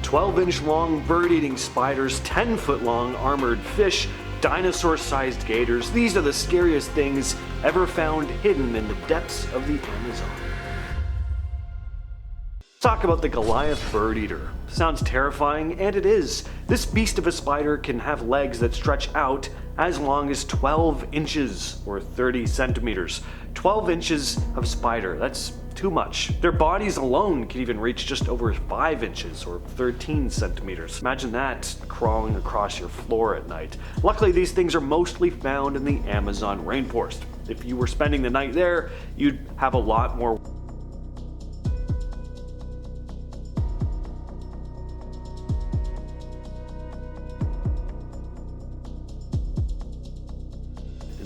12-inch long bird-eating spiders, 10-foot long armored fish, dinosaur-sized gators. These are the scariest things ever found hidden in the depths of the Amazon. Talk about the Goliath Birdeater. Sounds terrifying, and it is. This beast of a spider can have legs that stretch out as long as 12 inches or 30 centimeters. 12 inches of spider, that's too much. Their bodies alone can even reach just over 5 inches or 13 centimeters. Imagine that crawling across your floor at night. Luckily, these things are mostly found in the Amazon rainforest. If you were spending the night there, you'd have a lot more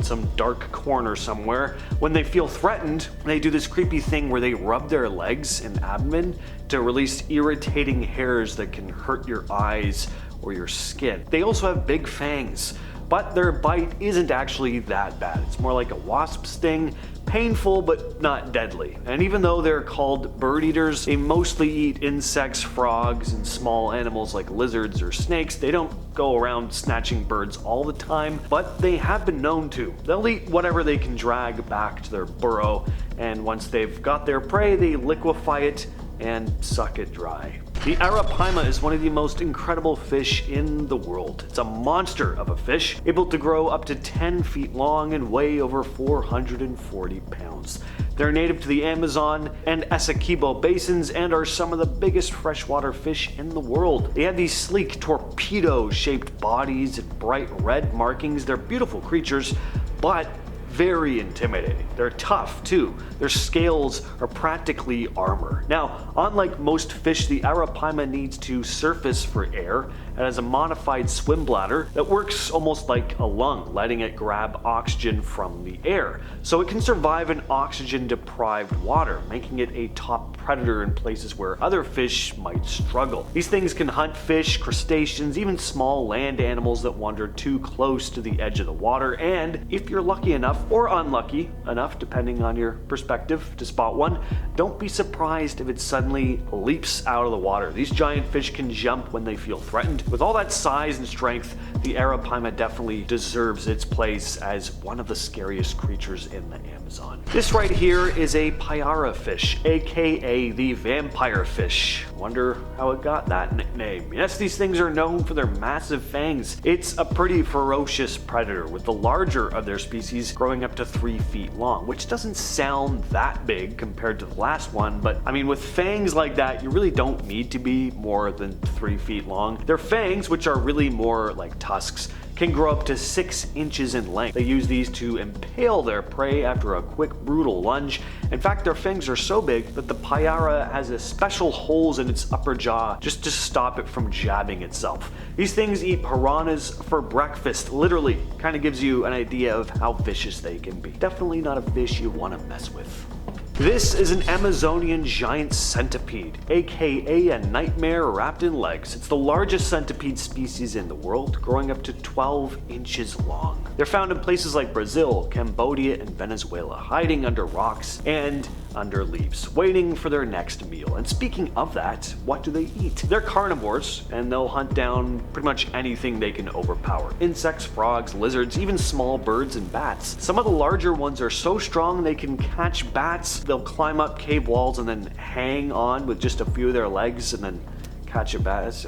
some dark corner somewhere. When they feel threatened, they do this creepy thing where they rub their legs and abdomen to release irritating hairs that can hurt your eyes or your skin. They also have big fangs, but their bite isn't actually that bad. It's more like a wasp sting, painful but not deadly. And even though they're called bird eaters, they mostly eat insects, frogs, and small animals like lizards or snakes. They don't go around snatching birds all the time, but they have been known to. They'll eat whatever they can drag back to their burrow, and once they've got their prey, they liquefy it and suck it dry. The Arapaima is one of the most incredible fish in the world. It's a monster of a fish, able to grow up to 10 feet long and weigh over 440 pounds. They're native to the Amazon and Essequibo basins and are some of the biggest freshwater fish in the world. They have these sleek torpedo-shaped bodies and bright red markings. They're beautiful creatures, but very intimidating. They're tough too. Their scales are practically armor. Now, unlike most fish, the Arapaima needs to surface for air and has a modified swim bladder that works almost like a lung, letting it grab oxygen from the air. So it can survive in oxygen-deprived water, making it a top predator in places where other fish might struggle. These things can hunt fish, crustaceans, even small land animals that wander too close to the edge of the water, and if you're lucky enough or unlucky enough, depending on your perspective, to spot one, don't be surprised if it suddenly leaps out of the water. These giant fish can jump when they feel threatened. With all that size and strength, the Arapaima definitely deserves its place as one of the scariest creatures in the Amazon. This right here is a Payara fish, aka the vampire fish. Wonder how it got that nickname. Yes, these things are known for their massive fangs. It's a pretty ferocious predator, with the larger of their species growing up to 3 feet long, which doesn't sound that big compared to the last one, but I mean, with fangs like that, you really don't need to be more than 3 feet long. Their fangs, which are really more like tusks, can grow up to 6 inches in length. They use these to impale their prey after a quick, brutal lunge. In fact, their fangs are so big that the Payara has a special holes in its upper jaw just to stop it from jabbing itself. These things eat piranhas for breakfast, literally. Kind of gives you an idea of how vicious they can be. Definitely not a fish you want to mess with. This is an Amazonian giant centipede, aka a nightmare wrapped in legs. It's the largest centipede species in the world, growing up to 12 inches long. They're found in places like Brazil, Cambodia, and Venezuela, hiding under rocks and under leaves, waiting for their next meal. And speaking of that, what do they eat? They're carnivores, and they'll hunt down pretty much anything they can overpower. Insects, frogs, lizards, even small birds and bats. Some of the larger ones are so strong they can catch bats. They'll climb up cave walls and then hang on with just a few of their legs and then catch a bat.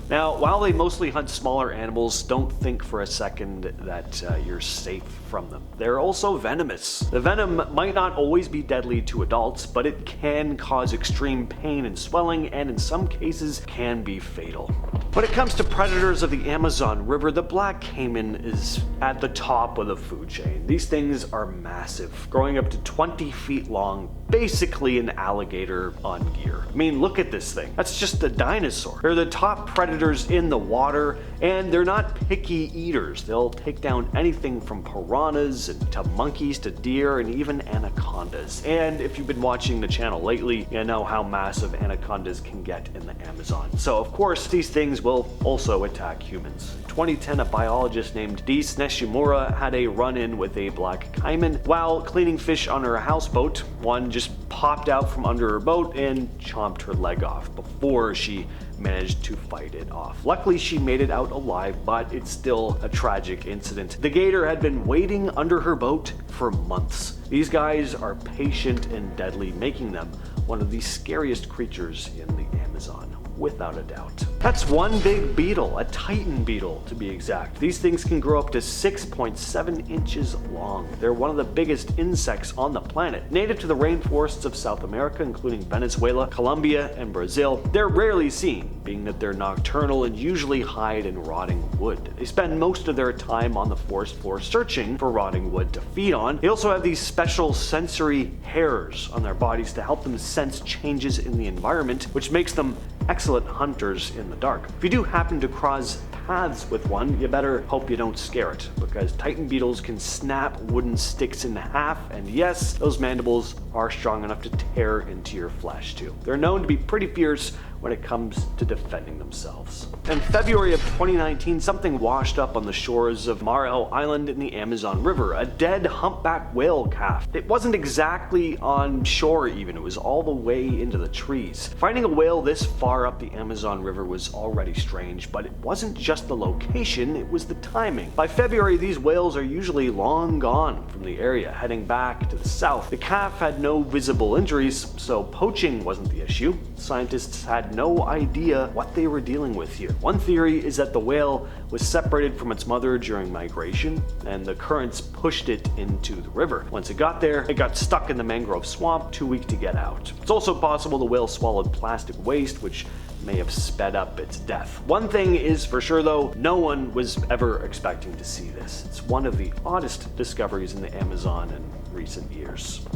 Now, while they mostly hunt smaller animals, don't think for a second that you're safe from them. They're also venomous. The venom might not always be deadly to adults, but it can cause extreme pain and swelling, and in some cases can be fatal. When it comes to predators of the Amazon River, the Black Caiman is at the top of the food chain. These things are massive, growing up to 20 feet long, basically an alligator on gear. I mean, look at this thing. That's just a dinosaur. They're the top predators in the water, and they're not picky eaters. They'll take down anything from piranhas to monkeys to deer and even anacondas. And if you've been watching the channel lately, you know how massive anacondas can get in the Amazon. So of course, these things will also attack humans. In 2010, a biologist named Dees Neshimura had a run-in with a Black Caiman. While cleaning fish on her houseboat, one just popped out from under her boat and chomped her leg off before she managed to fight it off. Luckily, she made it out alive, but it's still a tragic incident. The gator had been waiting under her boat for months. These guys are patient and deadly, making them one of the scariest creatures in the Amazon, without a doubt. That's one big beetle, a Titan Beetle to be exact. These things can grow up to 6.7 inches long. They're one of the biggest insects on the planet. Native to the rainforests of South America, including Venezuela, Colombia, and Brazil, they're rarely seen, being that they're nocturnal and usually hide in rotting wood. They spend most of their time on the forest floor searching for rotting wood to feed on. They also have these special sensory hairs on their bodies to help them sense changes in the environment, which makes them excellent hunters in the dark. If you do happen to cross paths with one, you better hope you don't scare it, because Titan beetles can snap wooden sticks in half, and yes, those mandibles are strong enough to tear into your flesh too. They're known to be pretty fierce when it comes to defending themselves. In February of 2019, something washed up on the shores of Marel Island in the Amazon River, a dead humpback whale calf. It wasn't exactly on shore even, it was all the way into the trees. Finding a whale this far up the Amazon River was already strange, but it wasn't just the location, it was the timing. By February, these whales are usually long gone from the area, heading back to the south. The calf had no visible injuries, so poaching wasn't the issue. Scientists had no idea what they were dealing with here. One theory is that the whale was separated from its mother during migration, and the currents pushed it into the river. Once it got there, it got stuck in the mangrove swamp, too weak to get out. It's also possible the whale swallowed plastic waste, which may have sped up its death. One thing is for sure though, no one was ever expecting to see this. It's one of the oddest discoveries in the Amazon in recent years.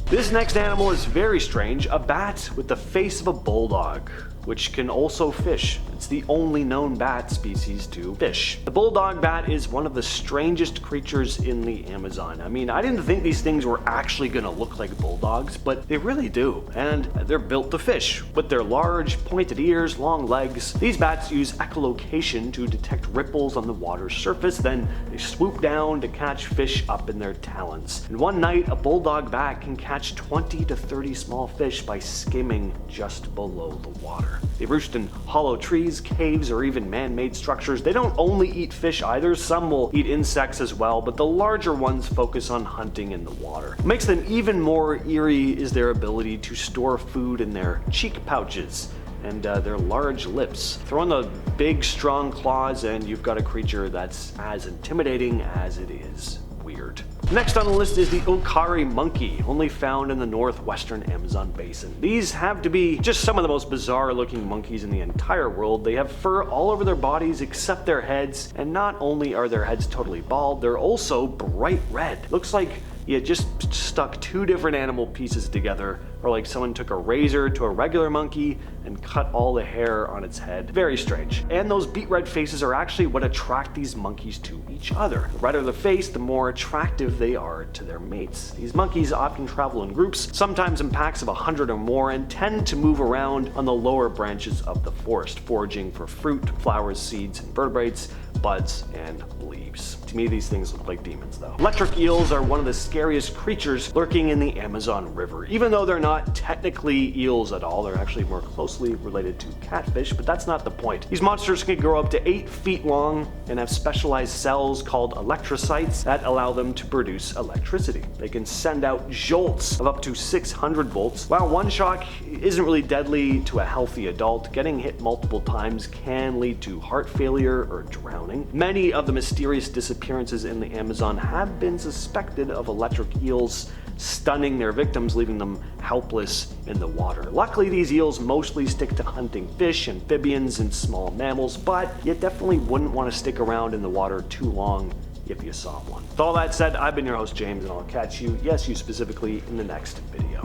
This next animal is very strange, a bat with the face of a bulldog, which can also fish. It's the only known bat species to fish. The bulldog bat is one of the strangest creatures in the Amazon. I mean, I didn't think these things were actually gonna look like bulldogs, but they really do. And they're built to fish. With their large, pointed ears, long legs, these bats use echolocation to detect ripples on the water's surface, then they swoop down to catch fish up in their talons. And one night, a bulldog bat can catch 20 to 30 small fish by skimming just below the water. They roost in hollow trees, caves, or even man-made structures. They don't only eat fish either, some will eat insects as well, but the larger ones focus on hunting in the water. What makes them even more eerie is their ability to store food in their cheek pouches and their large lips. Throw in the big, strong claws and you've got a creature that's as intimidating as it is weird. Next on the list is the Uakari Monkey, only found in the northwestern Amazon basin. These have to be just some of the most bizarre looking monkeys in the entire world. They have fur all over their bodies except their heads, and not only are their heads totally bald, they're also bright red. Looks like you just stuck two different animal pieces together, or like someone took a razor to a regular monkey and cut all the hair on its head. Very strange. And those beet red faces are actually what attract these monkeys to each other. The redder the face, the more attractive they are to their mates. These monkeys often travel in groups, sometimes in packs of 100 or more, and tend to move around on the lower branches of the forest, foraging for fruit, flowers, seeds, and vertebrates, buds, and leaves. To me, these things look like demons though. Electric eels are one of the scariest creatures lurking in the Amazon River. Even though they're not technically eels at all, they're actually more closely related to catfish, but that's not the point. These monsters can grow up to 8 feet long and have specialized cells called electrocytes that allow them to produce electricity. They can send out jolts of up to 600 volts. While one shock isn't really deadly to a healthy adult, getting hit multiple times can lead to heart failure or drowning. Many of the mysterious disappearances in the Amazon have been suspected of electric eels stunning their victims, leaving them helpless in the water. Luckily, these eels mostly stick to hunting fish, amphibians, and small mammals, but you definitely wouldn't want to stick around in the water too long if you saw one. With all that said, I've been your host, James, and I'll catch you, yes, you specifically, in the next video.